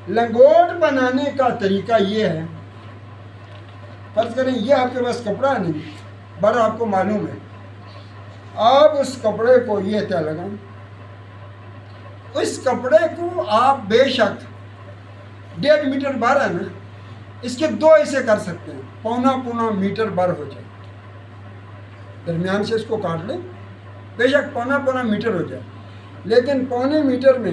लंगोट बनाने का तरीका ये है, फर्ज करें ये आपके पास कपड़ा नहीं, पर आपको मालूम है, आप उस कपड़े को ये तय लगाएं, इस कपड़े को आप बेशक 1.5 मीटर बार है ना, इसके 2 हिस्से कर सकते हैं, पौना मीटर बार हो जाए, दरमियान से इसको काट लें, बेशक पौना मीटर हो जाए, लेकिन पौने मीटर में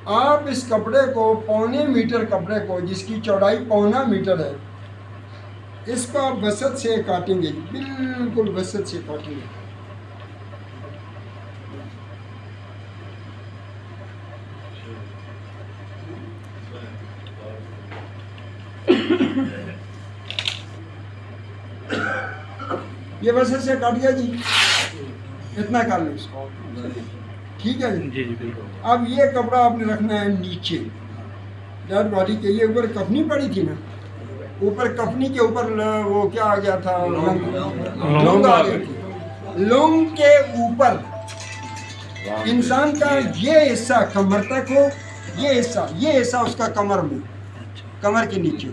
आप इस कपड़े को, पौने मीटर कपड़े को, जिसकी चौड़ाई पौना मीटर है, इसको आप वसत से काटेंगे, बिल्कुल वसत से काटेंगे। ये वसत से काट गया जी, इतना कर लो इसको, ठीक है जी। जी बिल्कुल। अब ये कपड़ा आपने रखना है नीचे डेड बॉडी के, ये ऊपर कफनी पड़ी थी ना, ऊपर कफनी के ऊपर वो क्या आ गया था, लौंग आ गई थी। लौंग के ऊपर इंसान का ये हिस्सा कमर तक हो, ये हिस्सा उसका कमर में, कमर के नीचे,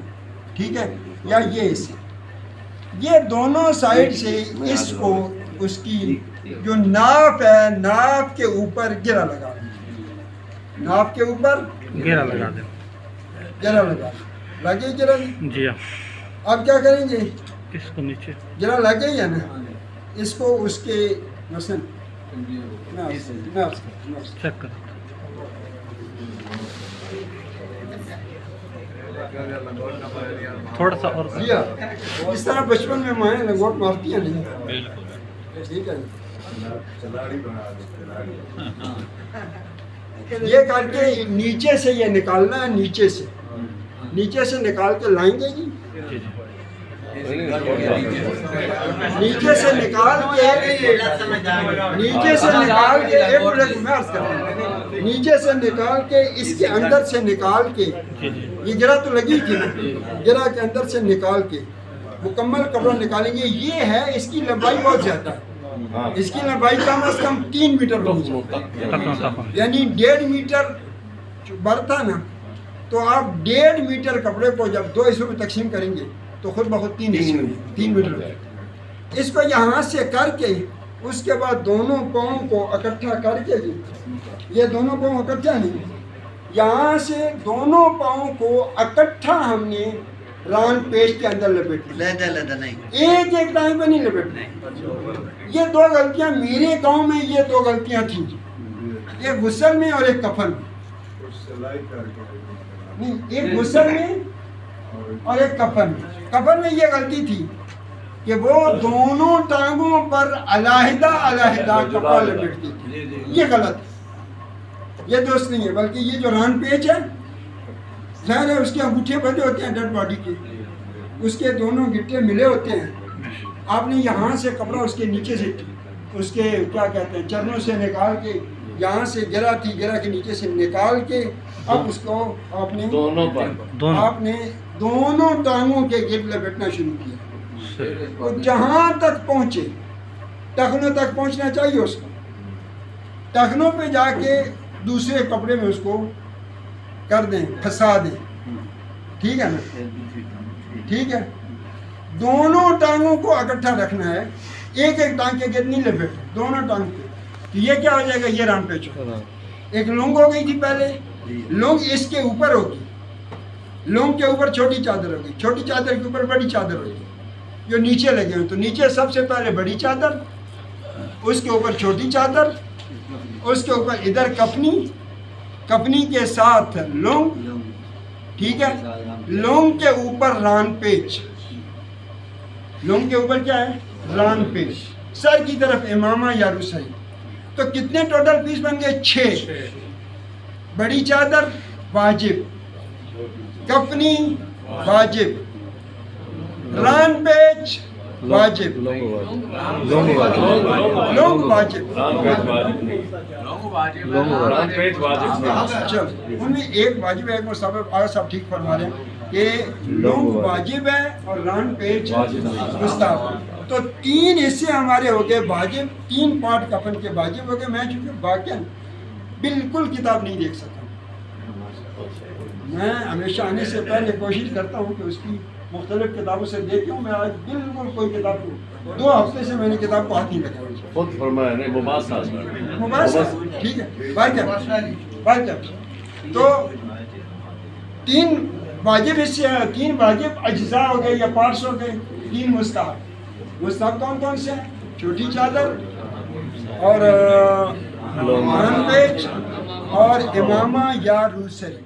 ठीक है, या ये हिस्सा, ये दोनों साइड से इसको उसकी जो नाप है, नाप के ऊपर गिरा लगा दें, नाप के ऊपर घेरा लगा दें, गिरा लगा लगे, गिरा। जी हाँ। अब क्या करेंगे, इसको नीचे गिरा लगे या ना, इसको उसके मसन चेक कर। थोड़ा सा और इस तरह बचपन में माएँ लंगोट मारती है नहीं, ठीक है। ये करके नीचे से ये निकालना है, नीचे से निकाल के लाएंगे जी, नीचे से निकाल के एक मिनट में अर्ज कर रहा हूं, नीचे से निकाल के इसके अंदर से निकाल के, ये गिरा तो लगी थी ना, गिरा के अंदर से निकाल के मुकम्मल कपड़ा निकालेंगे। ये है, इसकी लंबाई बहुत ज़्यादा है, इसकी लंबाई कम से कम 3 मीटर होनी चाहिए, यानी 1.5 मीटर बर था ना, तो आप 1.5 मीटर कपड़े को जब 2 हिस्सों में तकसीम करेंगे तो खुद बहुत 3 हिस्से में 3 मीटर हो जाएगा। इसको यहाँ से करके उसके बाद दोनों पाँव को इकट्ठा करके जी, ये दोनों पाँव इकट्ठा नहीं, यहाँ से दोनों पाँव को इकट्ठा हमने रान पेश के अंदर लपेट नहीं, एक टाइम पे नहीं लपेटना। ये 2 गलतियाँ मेरे गांव में, ये 2 गलतियाँ थी, एक गुस्सल में और एक कफन में, नहीं एक गुस्सल में और एक कफन में। कफन में ये गलती थी कि वो दोनों टांगों पर अलग-अलग कपड़ा लपेटती थी, ये गलत है, ये दोस्त नहीं है। बल्कि ये जो रान पेच है, ज़ाहिर है उसके अंगूठे बंधे होते हैं डेड बॉडी के, उसके दोनों गिट्टे मिले होते हैं। आपने यहाँ से कपड़ा उसके नीचे से, उसके क्या कहते हैं, चरणों से निकाल के, यहाँ से गिरा के नीचे से निकाल के, अब उसको आपने दोनों टांगों के गिर्द लपेटना शुरू किया। तो जहाँ तक पहुँचे, टखनों तक पहुँचना चाहिए उसको, टखनों पे जाके दूसरे कपड़े में उसको कर दें, फंसा दें, ठीक है ना, ठीक है। दोनों टांगों को इकट्ठा रखना है, एक टांग के गिर्द नहीं लपेटना, दोनों टांग के। तो ये क्या हो जाएगा, ये रान पेच हो, एक लौंग हो गई थी पहले, लौंग इसके ऊपर होगी, लौंग के ऊपर छोटी चादर होगी, छोटी चादर के ऊपर बड़ी चादर होगी, जो नीचे लगे हुए। तो नीचे सबसे पहले बड़ी चादर, उसके ऊपर छोटी चादर, उसके ऊपर इधर कफनी, कफनी के साथ लौंग, ठीक है। लौंग के ऊपर रान पेच, लौंग के ऊपर क्या है, रान पेच, सर की तरफ इमामा या रुसई। तो कितने टोटल पीस बन गए, 6। बड़ी चादर वाजिब, कफनी वाजिब, रान पेच वाजिब, लौंग वाजिब, चल उनमें एक वाजिब है, एक मुस्तहब। आप सब ठीक फरमा रहे हैं। कि लुंग वाजिब है और रान पेच मुस्ताहब। तो 3 हिस्से हमारे हो गए वाजिब, 3 पार्ट कफन के वाजिब हो गए। मैं चूँकि वाकई बिल्कुल किताब नहीं देख सका, मैं हमेशा आने से पहले कोशिश करता हूँ कि उसकी मुख्तलिफ किताबों से देखूँ। मैं आज बिल्कुल कोई किताब 2 हफ्ते से मैंने किताब को हाथ नहीं लगाया। खुद फरमाया नहीं मुबासा ठीक है बात। तो 3 वाजिब हिस्से, 3 वाजिब अज्जा हो गए या पार्ट्स हो गए, 3 मुस्ताहब। मुस्ताहब कौन कौन से हैं? छोटी चादर और पेच और इमामा या रूसरी।